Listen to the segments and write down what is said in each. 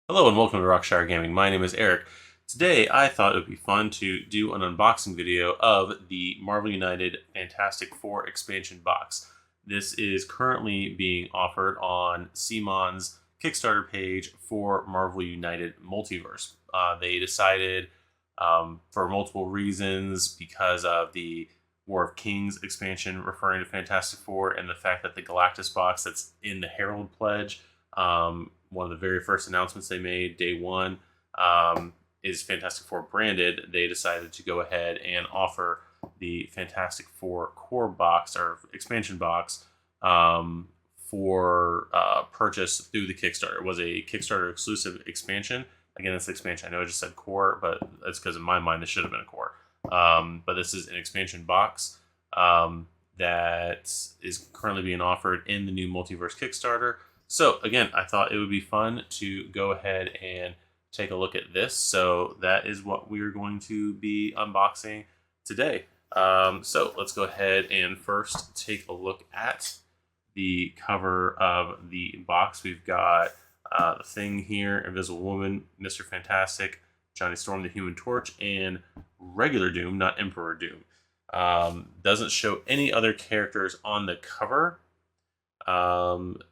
Hello and welcome to Rockshire Gaming. My name is Eric. Today I thought it would be fun to do an unboxing video of the Marvel United Fantastic Four expansion box. This is currently being offered on CMON's Kickstarter page for Marvel United Multiverse. They decided, for multiple reasons, because of the War of Kings expansion referring to Fantastic Four and the fact that the Galactus box that's in the Herald Pledge, one of the very first announcements they made, day one, is Fantastic Four branded. They decided to go ahead and offer the Fantastic Four core box or expansion box for purchase through the Kickstarter. It was a Kickstarter exclusive expansion. Again, it's expansion. I know I just said core, but that's because in my mind this should have been a core. But this is an expansion box that is currently being offered in the new Multiverse Kickstarter. So again, I thought it would be fun to go ahead and take a look at this. So that is what we're going to be unboxing today. So let's go ahead and first take a look at the cover of the box. We've got the Thing here, Invisible Woman, Mr. Fantastic, Johnny Storm, the Human Torch, and regular Doom, not Emperor Doom. Doesn't show any other characters on the cover.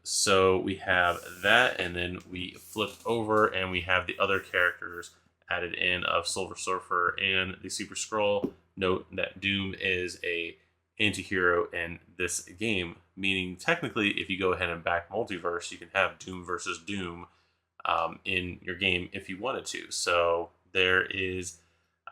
So we have that, and then we flip over and we have the other characters added in of Silver Surfer and the Super Skrull. Note that Doom is a anti-hero in this game, meaning technically if you go ahead and back Multiverse, you can have Doom versus Doom in your game if you wanted to. So there is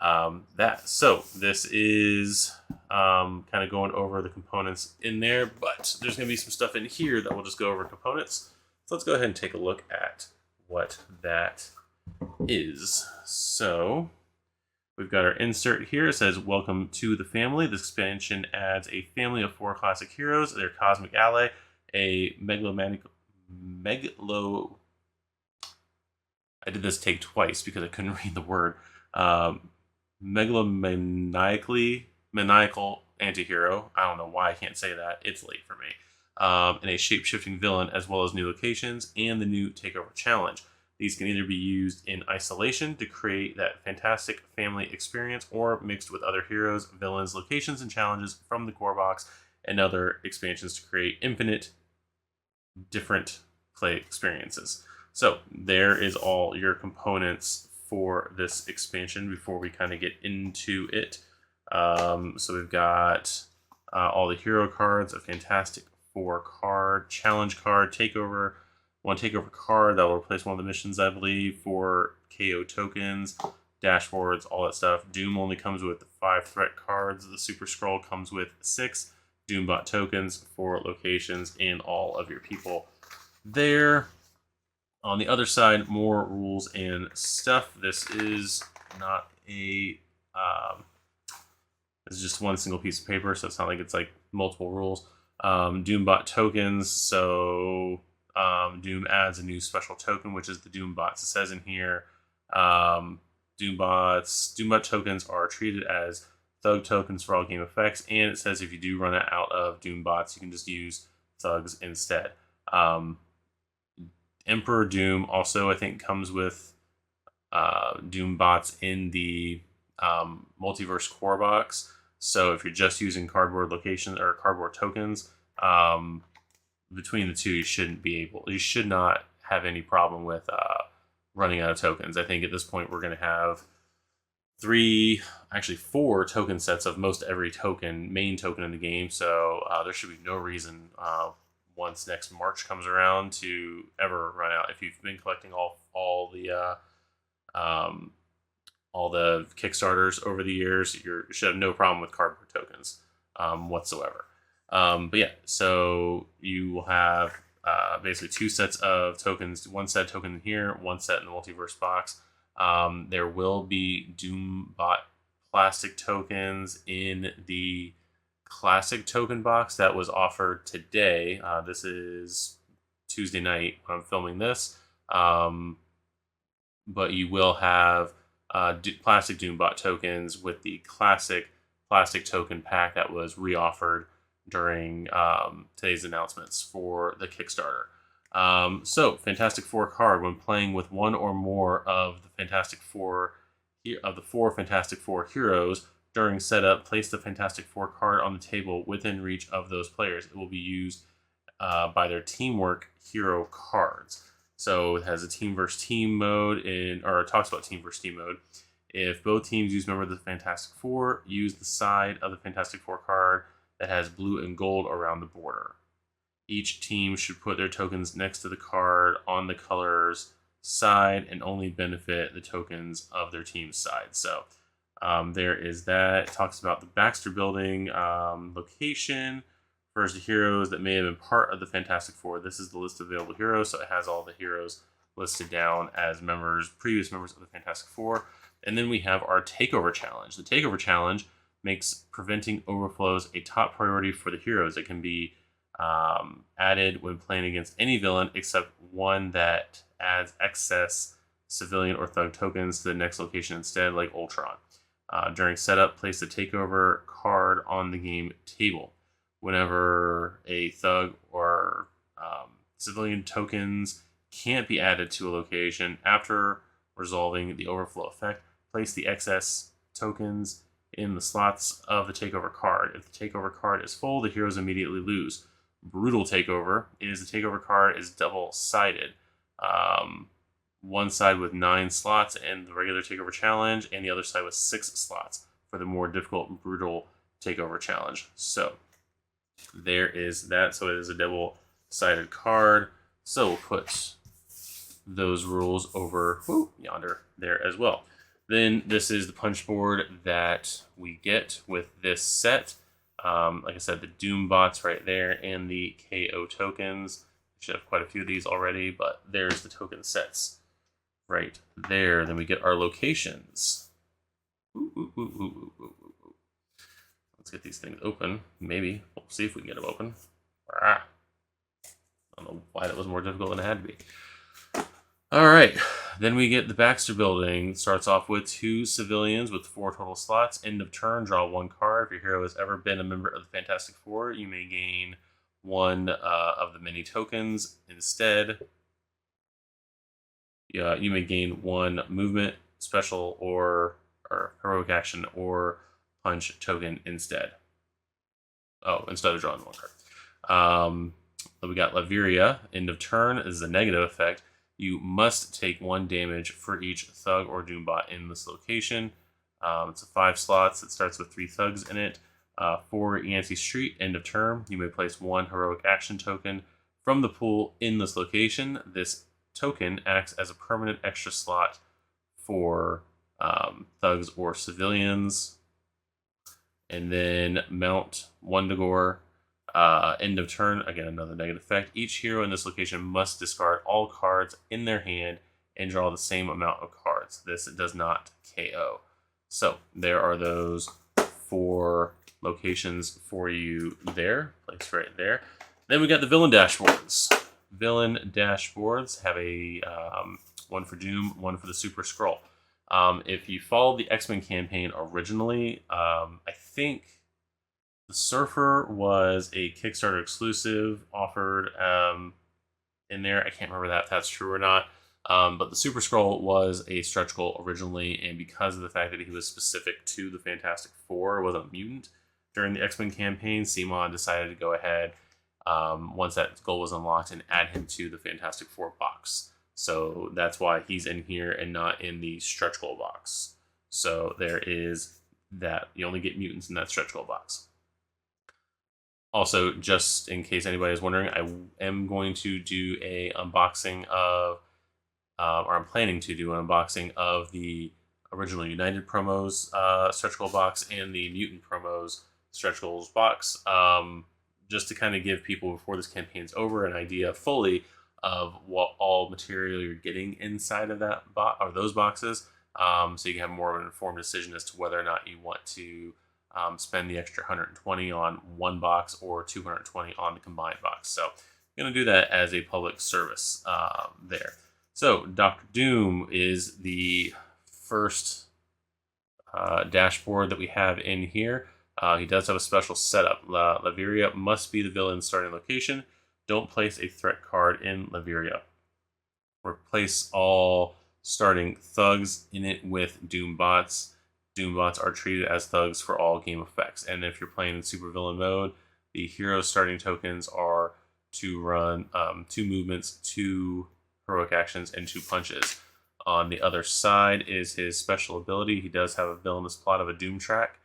that. So this is kind of going over the components in there, but there's going to be some stuff in here that we'll just go over components. So let's go ahead and take a look at what that is. So we've got our insert here. It says, "Welcome to the family. This expansion adds a family of 4 classic heroes, their cosmic ally, a I did this take twice because I couldn't read the word. Maniacal anti-hero. I don't know why I can't say that. It's late for me. And a shape-shifting villain, as well as new locations and the new Takeover Challenge. These can either be used in isolation to create that fantastic family experience or mixed with other heroes, villains, locations, and challenges from the core box and other expansions to create infinite different play experiences." So there is all your components for this expansion before we kind of get into it. So we've got all the hero cards, a Fantastic Four card, challenge card, takeover, one takeover card that will replace one of the missions, I believe, for KO tokens, dashboards, all that stuff. Doom only comes with 5 threat cards. The Super Skrull comes with 6 Doombot tokens for locations and all of your people there. On the other side, more rules and stuff. This is not a it's just one single piece of paper, so it's not like it's like multiple rules. Doombot tokens. So Doom adds a new special token, which is the Doombots. It says in here, Doombot tokens are treated as Thug tokens for all game effects, and it says if you do run out of Doombots, you can just use Thugs instead. Emperor Doom also, I think, comes with Doombots in the Multiverse core box. So if you're just using cardboard locations or cardboard tokens, between the two, you should not have any problem with running out of tokens. I think at this point we're going to have 4 token sets of most every main token in the game. So there should be no reason once next March comes around to ever run out. If you've been collecting all the Kickstarters over the years, you should have no problem with cardboard tokens whatsoever. But yeah, so you will have basically 2 sets of tokens, 1 set token in here, 1 set in the Multiverse box. There will be Doombot plastic tokens in the classic token box that was offered today. This is Tuesday night when I'm filming this. But you will have plastic Doombot tokens with the classic plastic token pack that was reoffered during today's announcements for the Kickstarter. So, Fantastic Four card. When playing with one or more of the four Fantastic Four heroes during setup, place the Fantastic Four card on the table within reach of those players. It will be used by their teamwork hero cards. So it has a team versus team mode or it talks about team versus team mode. If both teams use member of the Fantastic Four, use the side of the Fantastic Four card that has blue and gold around the border. Each team should put their tokens next to the card on the color's side and only benefit the tokens of their team's side. So there is that. It talks about the Baxter Building location. First, the heroes that may have been part of the Fantastic Four. This is the list of available heroes, so it has all the heroes listed down as previous members of the Fantastic Four. And then we have our Takeover Challenge. The Takeover Challenge makes preventing overflows a top priority for the heroes. It can be added when playing against any villain except one that adds excess civilian or thug tokens to the next location instead, like Ultron. During setup, place the Takeover card on the game table. Whenever a thug or civilian tokens can't be added to a location after resolving the overflow effect, place the excess tokens in the slots of the takeover card. If the takeover card is full, the heroes immediately lose. Brutal takeover is the takeover card is double-sided. One side with 9 slots in the regular takeover challenge, and the other side with 6 slots for the more difficult brutal takeover challenge. So there is that. So it is a double-sided card. So we'll put those rules over yonder there as well. Then this is the punch board that we get with this set. Like I said, the Doom bots right there and the KO tokens. We should have quite a few of these already, but there's the token sets right there. Then we get our locations. Let's get these things open. Maybe. We'll see if we can get them open. I don't know why that was more difficult than it had to be. All right. Then we get the Baxter Building. Starts off with 2 civilians with 4 total slots. End of turn, draw 1 card. If your hero has ever been a member of the Fantastic Four, you may gain 1 of the many tokens. Instead, you may gain 1 movement, special, or heroic action, or punch token instead. Instead of drawing 1 card. We got Laveria. End of turn is a negative effect. You must take 1 damage for each thug or doombot in this location. It's a 5 slots. It starts with 3 thugs in it. For Yancey Street, end of turn, you may place 1 heroic action token from the pool in this location. This token acts as a permanent extra slot for thugs or civilians. And then Mount Wundagore. End of turn, again, another negative effect. Each hero in this location must discard all cards in their hand and draw the same amount of cards. This does not KO. So there are those 4 locations for you there, placed right there. Then we got the villain dashboards. Villain dashboards have a one for Doom, one for the Super Skrull. If you followed the X-Men campaign originally, I think the Surfer was a Kickstarter exclusive offered in there. I can't remember if that's true or not. But the Super Skrull was a stretch goal originally, and because of the fact that he was specific to the Fantastic Four, was a mutant during the X-Men campaign, CMON decided to go ahead once that goal was unlocked and add him to the Fantastic Four box. So that's why he's in here and not in the stretch goal box. So there is that. You only get mutants in that stretch goal box. Also, just in case anybody is wondering, I am going to do a unboxing of, or I'm planning to do an unboxing of the original United promos stretch goal box and the Mutant promos stretch goals box, just to kind of give people before this campaign's over an idea fully of what all material you're getting inside of that or those boxes, so you can have more of an informed decision as to whether or not you want to spend the extra 120 on one box or 220 on the combined box. So I'm going to do that as a public service there. So Dr. Doom is the first dashboard that we have in here. He does have a special setup. Laveria must be the villain's starting location. Don't place a threat card in Laviria. Replace all starting thugs in it with Doom bots. Doom bots are treated as thugs for all game effects. And if you're playing in supervillain mode, the hero starting tokens are to run 2 movements, 2 heroic actions, and 2 punches. On the other side is his special ability. He does have a villainous plot of a Doom track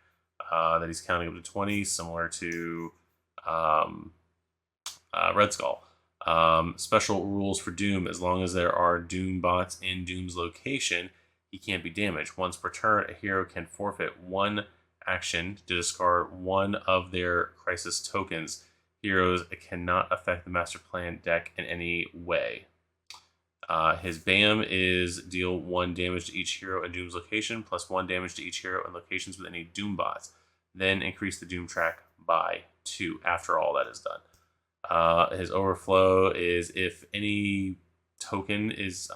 that he's counting up to 20, similar to Red Skull. Special rules for Doom: as long as there are Doom bots in Doom's location, he can't be damaged. Once per turn, a hero can forfeit 1 action to discard 1 of their crisis tokens. Heroes cannot affect the master plan deck in any way. His BAM is deal 1 damage to each hero in Doom's location, plus 1 damage to each hero in locations with any Doom bots. Then increase the Doom track by 2 after all that is done. His overflow is if any token is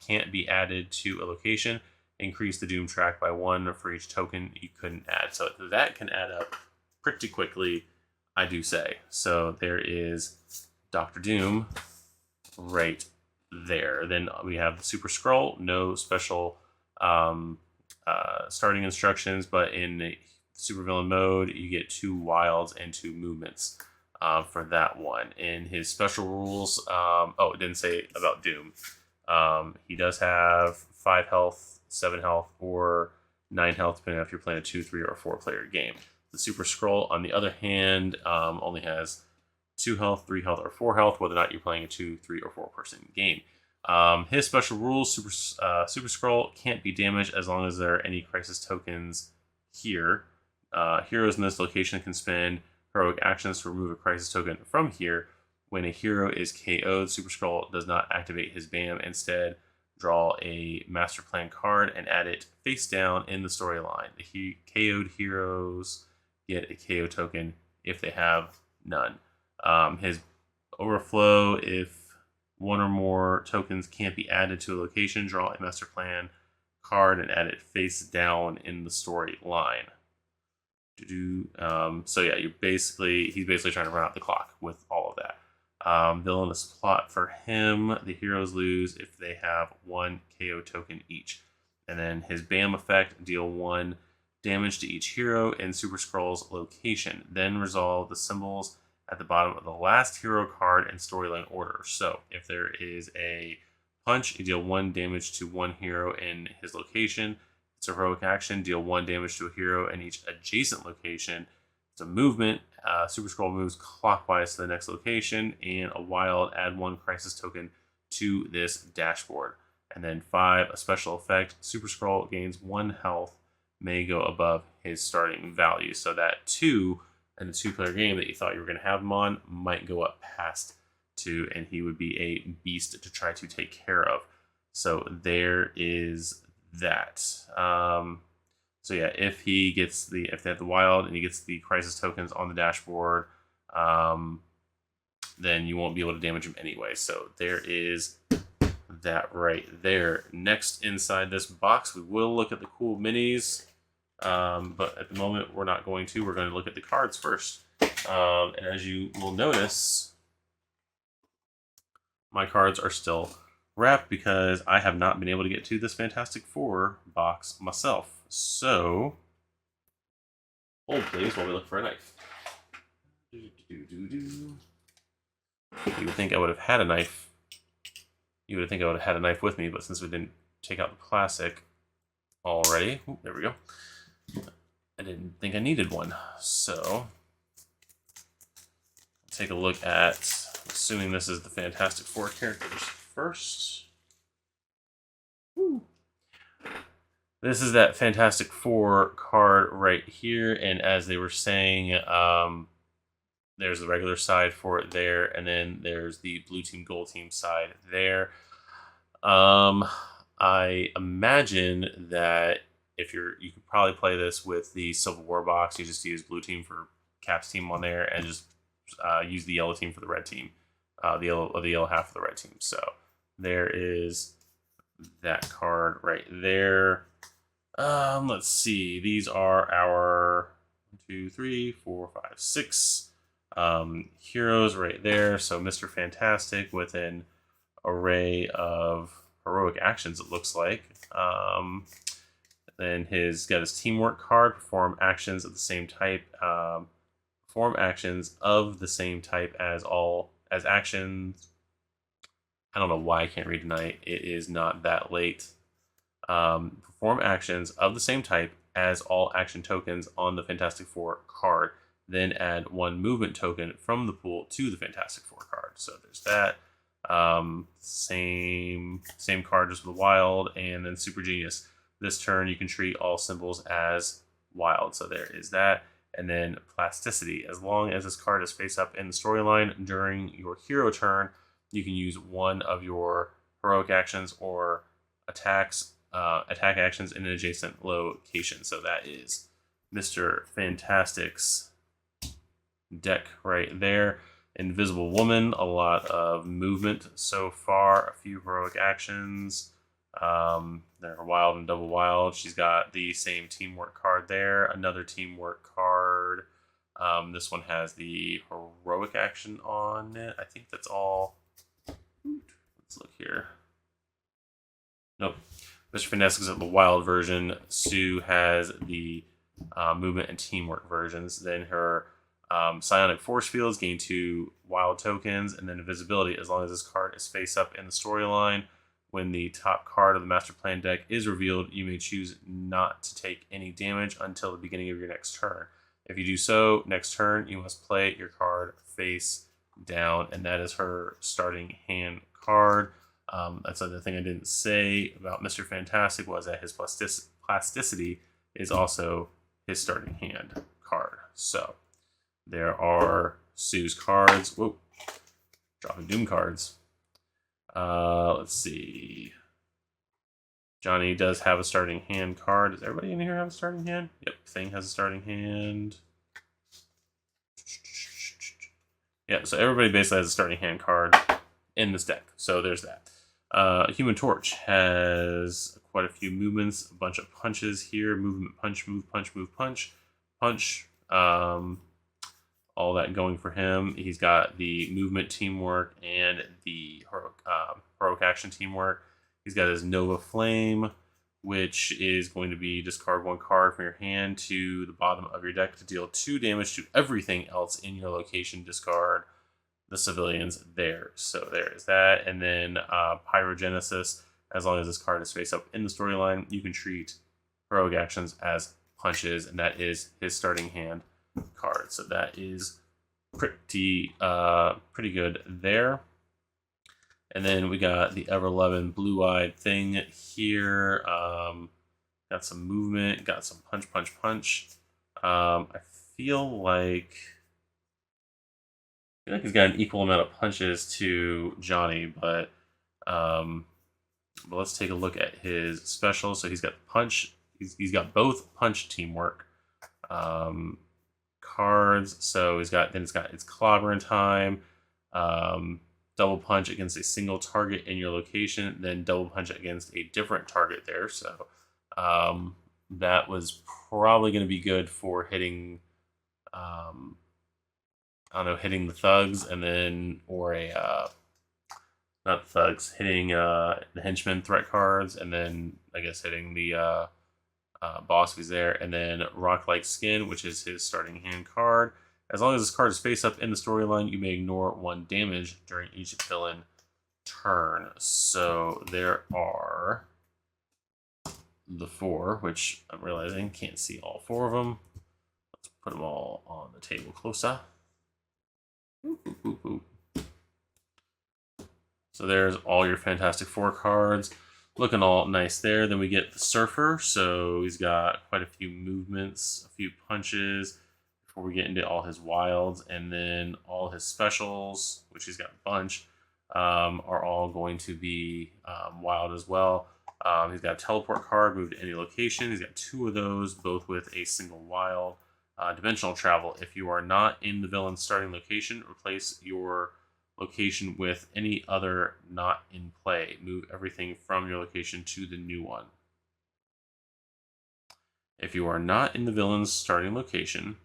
can't be added to a location, increase the Doom track by 1 for each token you couldn't add. So that can add up pretty quickly, I do say. So there is Dr. Doom right there. Then we have the Super Scroll, no special starting instructions, but in supervillain mode, you get 2 wilds and 2 movements for that one. In his special rules, it didn't say about Doom. He does have 5 health, 7 health, or 9 health, depending on if you're playing a 2, 3, or 4 player game. The Super Scroll, on the other hand, only has 2 health, 3 health, or 4 health, whether or not you're playing a 2, 3, or 4 person game. His special rules: Super Scroll can't be damaged as long as there are any crisis tokens here. Heroes in this location can spend heroic actions to remove a crisis token from here. When a hero is KO'd, Super Scroll does not activate his BAM. Instead, draw a Master Plan card and add it face down in the storyline. The KO'd heroes get a KO token if they have none. His overflow: if 1 or more tokens can't be added to a location, draw a Master Plan card and add it face down in the storyline. So yeah, he's basically trying to run out the clock with all of that. Villainous plot for him: the heroes lose if they have 1 KO token each. And then his BAM effect: deal 1 damage to each hero in Super Scroll's location. Then resolve the symbols at the bottom of the last hero card in storyline order. So if there is a punch, you deal 1 damage to 1 hero in his location. It's a heroic action: deal 1 damage to a hero in each adjacent location. It's a movement. Super Scroll moves clockwise to the next location, and a wild: add 1 crisis token to this dashboard. And then 5, a special effect: Super Scroll gains 1 health, may go above his starting value. So that 2 in a 2-player game that you thought you were going to have him on might go up past 2, and he would be a beast to try to take care of. So there is that. So yeah, if they have the wild and he gets the crisis tokens on the dashboard, then you won't be able to damage him anyway. So there is that right there. Next, inside this box, we will look at the cool minis. But at the moment, we're not going to. We're going to look at the cards first. And as you will notice, my cards are still wrapped because I have not been able to get to this Fantastic Four box myself. So, hold please while we look for a knife. You would think I would have had a knife. You would think I would have had a knife with me, but since we didn't take out the plastic already, there we go. I didn't think I needed one. So, take a look at, assuming this is the Fantastic Four characters first. Woo. This is that Fantastic Four card right here, and as they were saying, there's the regular side for it there, and then there's the blue team, gold team side there. I imagine that if you could probably play this with the Civil War box. You just use blue team for Cap's team on there, and just use the yellow team for the red team, the yellow half for the red team. So there is that card right there. Let's see. These are our 1, 2, 3, 4, 5, 6 Heroes right there. So Mr. Fantastic with an array of heroic actions, it looks like. Then he's got his teamwork card, perform actions of the same type. Perform actions of the same type as all as actions. I don't know why I can't read tonight. It is not that late. Perform actions of the same type as all action tokens on the Fantastic Four card. Then add one movement token from the pool to the Fantastic Four card. So there's that. Same card, just with wild, and then Super Genius. This turn you can treat all symbols as wild. So there is that. And then plasticity. As long as this card is face up in the storyline during your hero turn, you can use one of your heroic actions or attack actions in an adjacent location. So that is Mr. Fantastic's deck right there. Invisible Woman, a lot of movement so far, a few heroic actions. They're wild and double wild. She's got the same teamwork card there, another teamwork card. This one has the heroic action on it. I think that's all. Let's look here. Nope. Mr. Fantastic is the wild version. Sue has the movement and teamwork versions. Then her psionic force fields gain 2 wild tokens, and then invisibility as long as this card is face up in the storyline. When the top card of the Master Plan deck is revealed, you may choose not to take any damage until the beginning of your next turn. If you do so, next turn, you must play your card face down, and that is her starting hand card. That's another thing I didn't say about Mr. Fantastic was that his plasticity is also his starting hand card. So there are Sue's cards. Whoa, dropping Doom cards. Let's see. Johnny does have a starting hand card. Does everybody in here have a starting hand? Yep, Thing has a starting hand. Yeah, so everybody basically has a starting hand card in this deck. So there's that. Human Torch has quite a few movements, a bunch of punches here. Movement, punch, move, punch, move, punch, punch. All that going for him. He's got the movement teamwork and the heroic action teamwork. He's got his Nova Flame, which is going to be discard 1 card from your hand to the bottom of your deck to deal 2 damage to everything else in your location. Discard the civilians there. So there is that. And then Pyrogenesis, as long as this card is face up in the storyline, you can treat heroic actions as punches, and that is his starting hand card. So that is pretty good there. And then we got the ever-loving blue-eyed Thing here. Got some movement, got some punch, punch, punch. I feel like he's got an equal amount of punches to Johnny, but let's take a look at his specials. So he's got punch. He's got both punch teamwork cards. So it's got it's clobbering time. Double punch against a single target in your location, then double punch against a different target there. So that was probably going to be good for hitting, I don't know, hitting the thugs, and then, or not the thugs, hitting the henchmen threat cards, and then I guess hitting the boss if he's there, and then Rock-like Skin, which is his starting hand card. As long as this card is face up in the storyline, you may ignore 1 damage during each villain turn. So there are the 4, which I'm realizing can't see all 4 of them. Let's put them all on the table closer. So there's all your Fantastic Four cards. Looking all nice there. Then we get the Surfer. So he's got quite a few movements, a few punches, before we get into all his wilds, and then all his specials, which he's got a bunch, are all going to be wild as well. He's got a teleport card, move to any location. He's got 2 of those, both with a single wild. Dimensional travel. If you are not in the villain's starting location, replace your location with any other not in play. Move everything from your location to the new one. If you are not in the villain's starting location,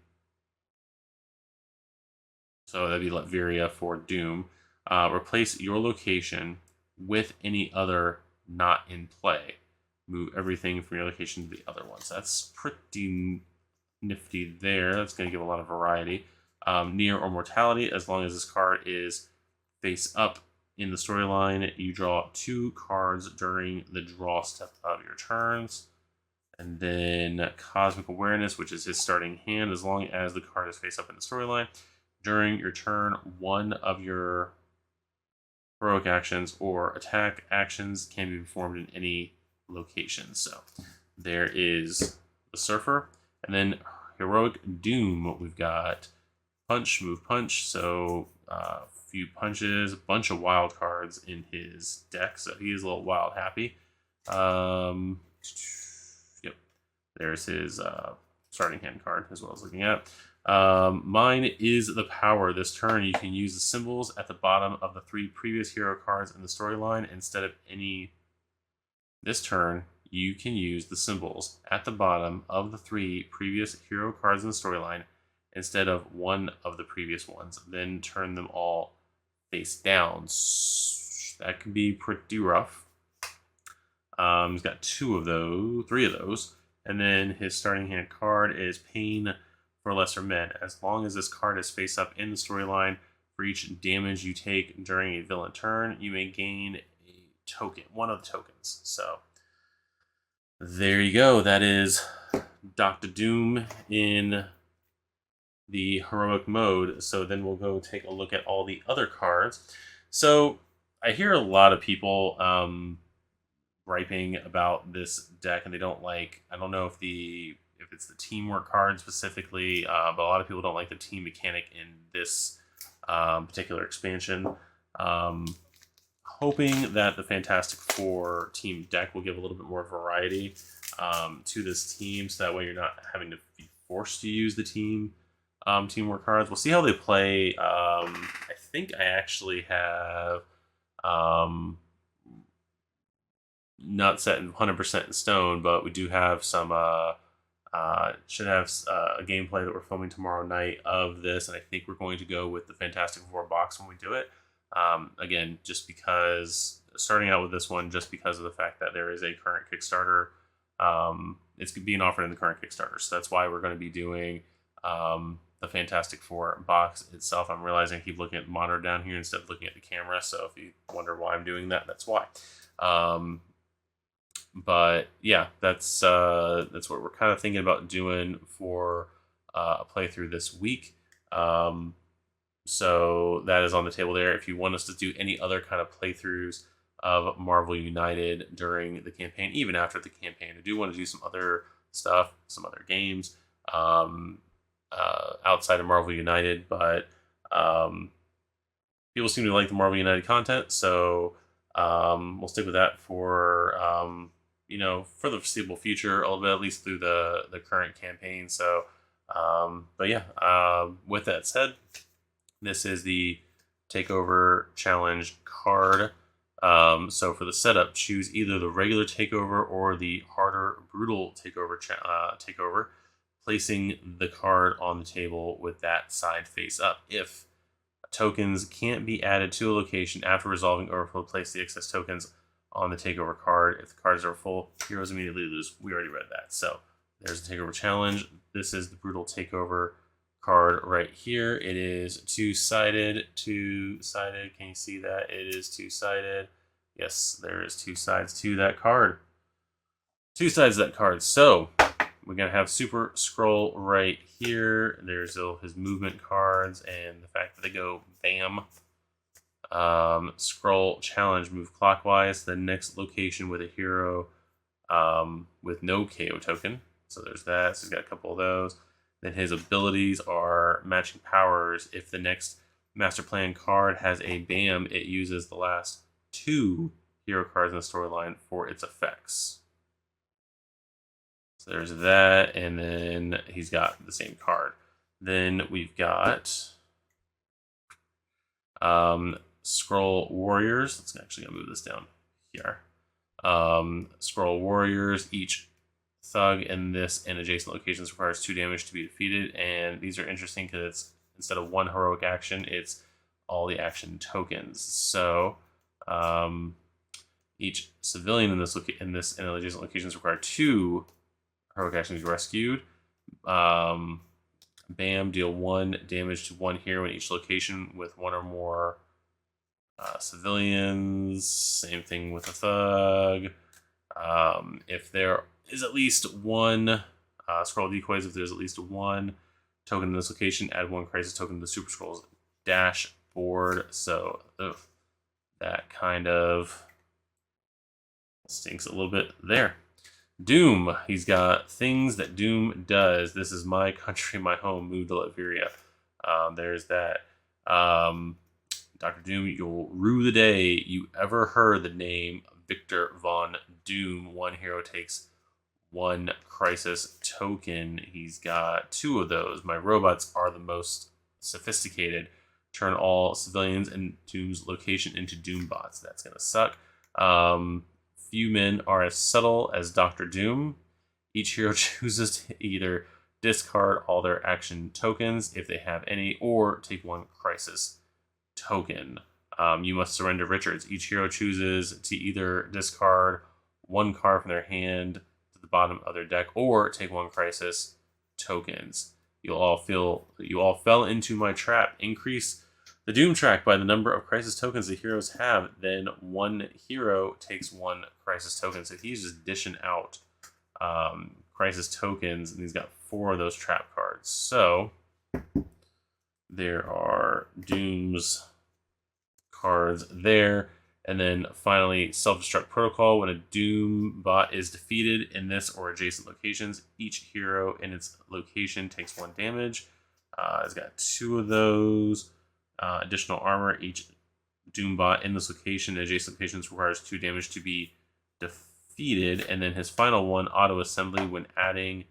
So that'd be Latveria for Doom. Replace your location with any other not in play. Move everything from your location to the other ones. That's pretty nifty there. That's going to give a lot of variety. Near or Mortality, as long as this card is face up in the storyline, you draw 2 cards during the draw step of your turns. And then Cosmic Awareness, which is his starting hand, as long as the card is face up in the storyline. During your turn, one of your heroic actions or attack actions can be performed in any location. So there is the Surfer. And then Heroic Doom, we've got Punch, Move, Punch. So a few punches, a bunch of wild cards in his deck. So he is a little wild happy. Yep. There's his starting hand card as well as looking at. Mine is the Power. This turn, you can use the symbols at the bottom of the 3 previous hero cards in the storyline instead of any. This turn, you can use the symbols at the bottom of the 3 previous hero cards in the storyline instead of one of the previous ones. Then turn them all face down. That can be pretty rough. He's got 3 of those. And then his starting hand card is Pain for Lesser Men. As long as this card is face up in the storyline, for each damage you take during a villain turn, you may gain a token, one of the tokens. So there you go. That is Dr. Doom in the heroic mode. So then we'll go take a look at all the other cards. So I hear a lot of people griping about this deck, and they don't like. I don't know if it's the teamwork card specifically, but a lot of people don't like the team mechanic in this particular expansion. Hoping that the Fantastic Four team deck will give a little bit more variety to this team, so that way you're not having to be forced to use the teamwork cards. We'll see how they play. I think I actually have not set in 100% in stone, but we do have some should have a gameplay that we're filming tomorrow night of this, and I think we're going to go with the Fantastic Four box when we do it. Again, just because starting out with this one, just because of the fact that there is a current Kickstarter, it's being offered in the current Kickstarter, so that's why we're going to be doing the Fantastic Four box itself. I'm realizing I keep looking at the monitor down here instead of looking at the camera, so if you wonder why I'm doing that, that's why. But yeah, that's what we're kind of thinking about doing for a playthrough this week. So that is on the table there. If you want us to do any other kind of playthroughs of Marvel United during the campaign, even after the campaign, I do want to do some other stuff, some other games outside of Marvel United, but people seem to like the Marvel United content, so we'll stick with that for for the foreseeable future, a little bit, at least through the current campaign. So, but yeah, with that said, this is the Takeover Challenge card. So for the setup, choose either the regular Takeover or the harder Brutal Takeover, placing the card on the table with that side face up. If tokens can't be added to a location after resolving overflow, place the excess tokens on the Takeover card. If the cards are full, heroes immediately lose. We already read that. So there's the Takeover Challenge. This is the Brutal Takeover card right here. It is two-sided. Two-sided. Can you see that? It is two-sided. Yes, there is 2 sides to that card. 2 sides of that card. So we're going to have Super Scroll right here. There's his movement cards and the fact that they go bam. Scroll Challenge, move clockwise. The next location with a hero with no KO token. So there's that. So he's got a couple of those. Then his abilities are matching powers. If the next Master Plan card has a BAM, it uses the last 2 hero cards in the storyline for its effects. So there's that, and then he's got the same card. Then we've got Scroll Warriors. Let's actually move this down here. Scroll Warriors. Each thug in this and adjacent locations requires 2 damage to be defeated, and these are interesting because it's instead of one heroic action, it's all the action tokens. So each civilian in this and adjacent locations require 2 heroic actions to be rescued. Bam, deal 1 damage to 1 hero in each location with 1 or more civilians. Same thing with a thug. If there is at least 1 scroll decoys, if there's at least 1 token in this location, add 1 crisis token to the Super Scrolls dashboard. So that kind of stinks a little bit there. Doom. He's got things that Doom does. This is my country, my home. Move to Latveria. There's that. Dr. Doom, you'll rue the day you ever heard the name Victor Von Doom. 1 hero takes 1 crisis token. He's got 2 of those. My robots are the most sophisticated. Turn all civilians in Doom's location into Doom bots. That's going to suck. Few men are as subtle as Dr. Doom. Each hero chooses to either discard all their action tokens if they have any, or take 1 crisis token. You must surrender Richards. Each hero chooses to either discard 1 card from their hand to the bottom of their deck, or take 1 crisis tokens. You all fell into my trap. Increase the Doom track by the number of crisis tokens the heroes have. Then 1 hero takes 1 crisis token. So he's just dishing out crisis tokens, and he's got 4 of those trap cards. So there are Doom's cards there. And then finally, Self-Destruct Protocol. When a Doom bot is defeated in this or adjacent locations, each hero in its location takes 1 damage. It's got 2 of those. Additional armor. Each Doom bot in this location and adjacent locations requires 2 damage to be defeated. And then his final one, Auto Assembly. When adding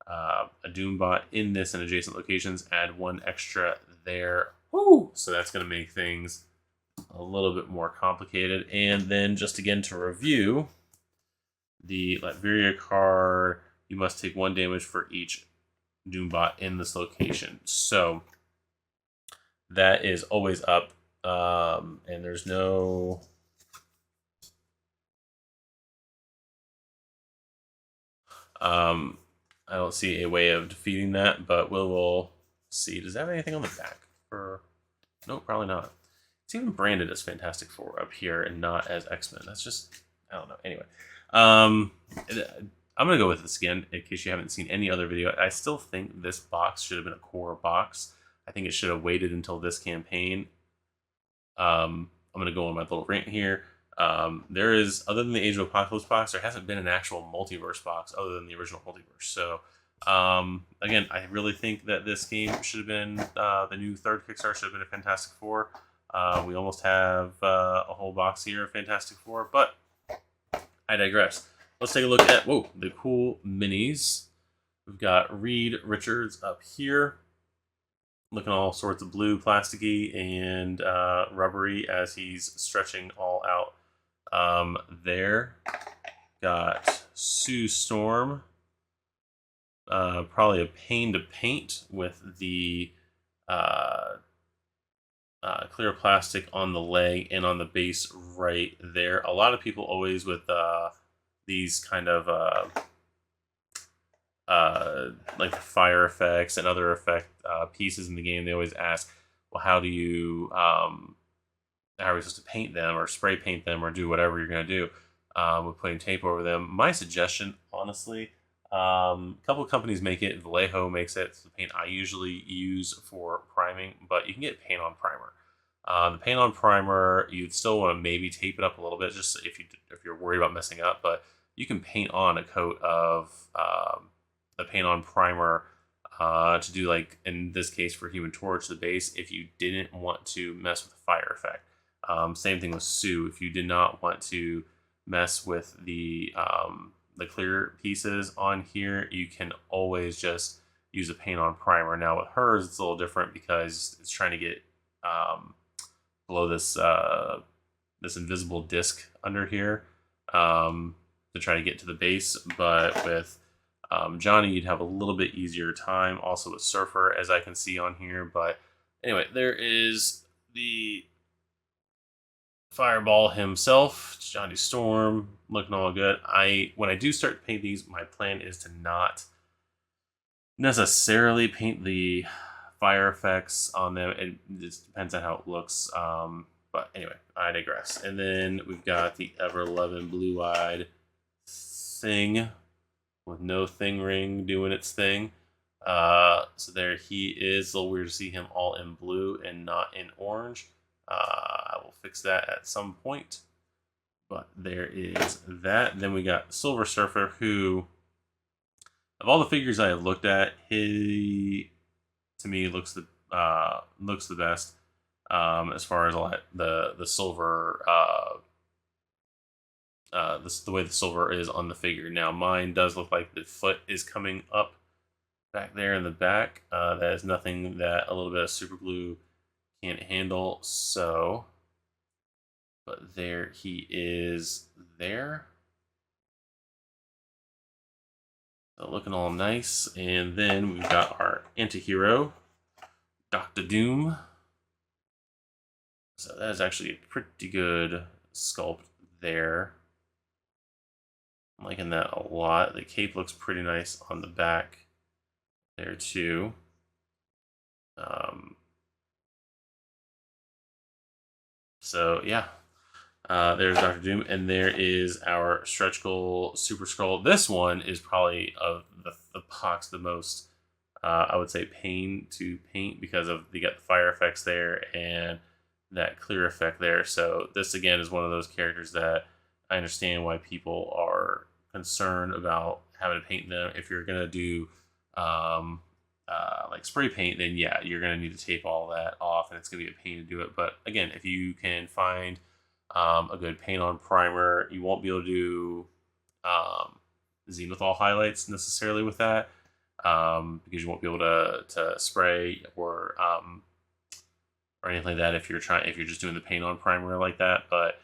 a Doom bot in this and adjacent locations, add 1 extra there. Woo! So that's going to make things a little bit more complicated. And then just again to review, the Latveria card, you must take 1 damage for each Doom bot in this location. So that is always up, and there's no I don't see a way of defeating that, but we'll see. Does it have anything on the back? Nope, probably not. It's even branded as Fantastic Four up here and not as X-Men. That's just, I don't know. Anyway, I'm going to go with this again in case you haven't seen any other video. I still think this box should have been a core box. I think it should have waited until this campaign. I'm going to go on my little rant here. There is, other than the Age of Apocalypse box, there hasn't been an actual multiverse box other than the original multiverse. So, again, I really think that this game should have been, the new 3rd Kickstarter should have been a Fantastic Four. We almost have a whole box here of Fantastic Four, but I digress. Let's take a look at, the cool minis. We've got Reed Richards up here, looking all sorts of blue, plasticky, and rubbery as he's stretching all out there. Got Sue Storm, probably a pain to paint with the clear plastic on the leg and on the base right there. A lot of people always with these kind of like fire effects and other effect pieces in the game, they always ask, well, how do you how are we supposed to paint them or spray paint them or do whatever you're going to do with putting tape over them? My suggestion, honestly, a couple of companies make it. Vallejo makes it. It's the paint I usually use for priming, but you can get paint on primer. The paint on primer, you'd still want to maybe tape it up a little bit, just if you're worried about messing up. But you can paint on a coat of the paint on primer to do, like in this case for Human Torch, the base, if you didn't want to mess with the fire effect. Same thing with Sue. If you did not want to mess with the clear pieces on here, you can always just use a paint on primer. Now with hers, it's a little different because it's trying to get below this this invisible disc under here to try to get to the base. But with Johnny, you'd have a little bit easier time also with Surfer, as I can see on here. But anyway, there is the Fireball himself, Johnny Storm, looking all good. When I do start to paint these, my plan is to not necessarily paint the fire effects on them. It just depends on how it looks. But anyway, I digress. And then we've got the Ever-Loving Blue-Eyed Thing with no thing ring doing its thing. So there he is. A little weird to see him all in blue and not in orange. I will fix that at some point. But there is that. Then we got Silver Surfer, who, of all the figures I have looked at, he to me looks the best. As far as the silver, the way the silver is on the figure. Now mine does look like the foot is coming up back there in the back. That is nothing that a little bit of super glue can't handle. So, but there he is there. So looking all nice. And then we've got our anti-hero, Dr. Doom. So that is actually a pretty good sculpt there. I'm liking that a lot. The cape looks pretty nice on the back there too. So yeah, there's Dr. Doom, and there is our Stretch Goal Super Skull. This one is probably of the box the most, I would say, pain to paint because of you got the fire effects there and that clear effect there. So this again is one of those characters that I understand why people are concerned about having to paint them. If you're gonna do like spray paint, then yeah, you're gonna need to tape all that off, and it's gonna be a pain to do it. But again, if you can find a good paint on primer, you won't be able to do zenithal highlights necessarily with that, because you won't be able to spray or anything like that if you're just doing the paint on primer like that. But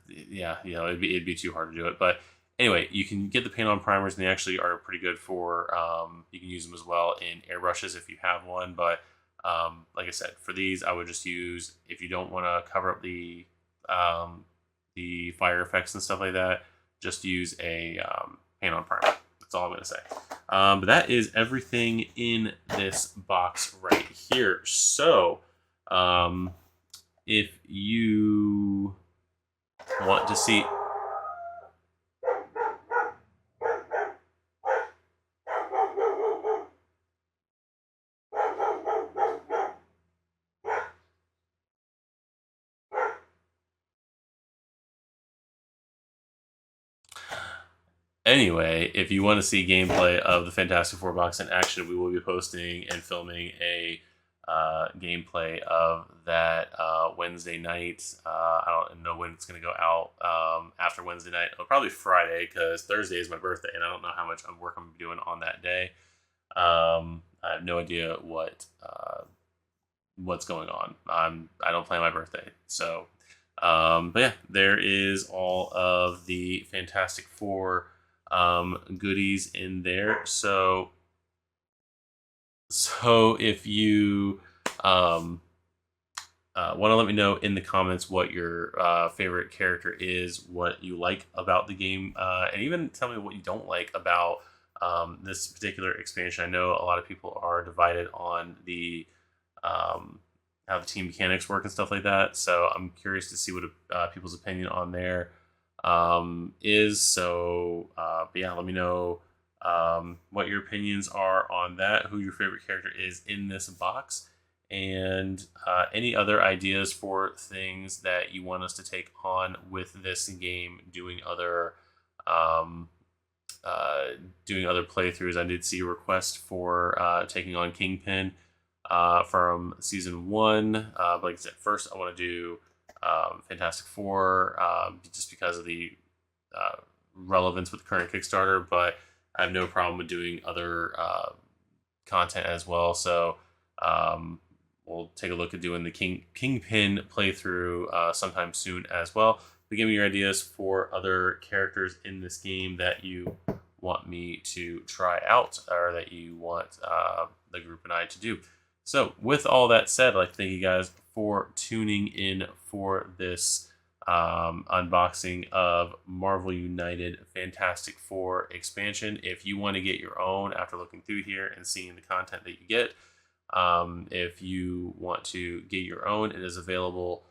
yeah, it'd be too hard to do it. But anyway, you can get the paint on primers, and they actually are pretty good for, you can use them as well in airbrushes if you have one. But like I said, for these, I would just use, if you don't want to cover up the fire effects and stuff like that, just use a paint on primer. That's all I'm going to say. But that is everything in this box right here. So if you want to see... Anyway, if you want to see gameplay of the Fantastic Four box in action, we will be posting and filming a gameplay of that Wednesday night. I don't know when it's going to go out after Wednesday night. It'll probably Friday, because Thursday is my birthday, and I don't know how much work I'm doing on that day. I have no idea what's going on. I don't plan my birthday, so. But yeah, there is all of the Fantastic Four goodies in there. So if you want to let me know in the comments what your favorite character is, what you like about the game, and even tell me what you don't like about this particular expansion. I know a lot of people are divided on the how the team mechanics work and stuff like that. So I'm curious to see what people's opinion on there is. So, but yeah, let me know what your opinions are on that, who your favorite character is in this box, and any other ideas for things that you want us to take on with this game, doing other playthroughs. I did see a request for taking on Kingpin from season 1. But like I said, first I want to do Fantastic Four, just because of the relevance with the current Kickstarter, but I have no problem with doing other content as well. So we'll take a look at doing the Kingpin playthrough sometime soon as well. But give me your ideas for other characters in this game that you want me to try out, or that you want the group and I to do. So with all that said, I'd like to thank you guys for tuning in for this unboxing of Marvel United Fantastic Four expansion. If you want to get your own after looking through here and seeing the content that you get, if you want to get your own, it is available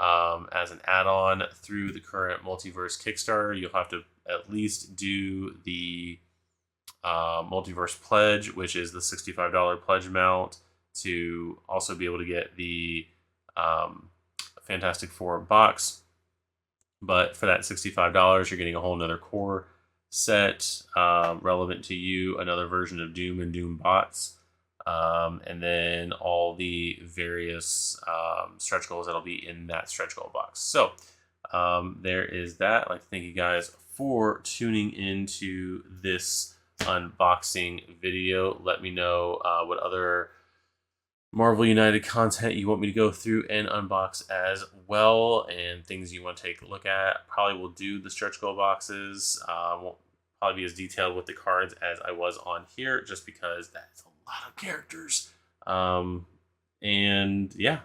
as an add-on through the current Multiverse Kickstarter. You'll have to at least do the Multiverse Pledge, which is the $65 pledge amount, to also be able to get the Fantastic Four box. But for that $65, you're getting a whole nother core set relevant to you, another version of Doom and Doom bots, and then all the various stretch goals that'll be in that stretch goal box. So there is that. I'd like to thank you guys for tuning into this unboxing video. Let me know what other Marvel United content you want me to go through and unbox as well, and things you want to take a look at. Probably will do the stretch goal boxes. Won't probably be as detailed with the cards as I was on here, just because that's a lot of characters. And yeah,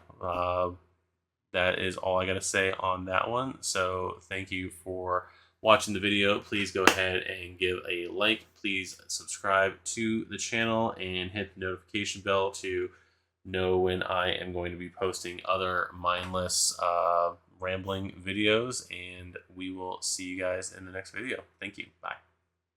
that is all I got to say on that one. So thank you for watching the video. Please go ahead and give a like. Please subscribe to the channel and hit the notification bell to know when I am going to be posting other mindless rambling videos, and we will see you guys in the next video. Thank you. Bye.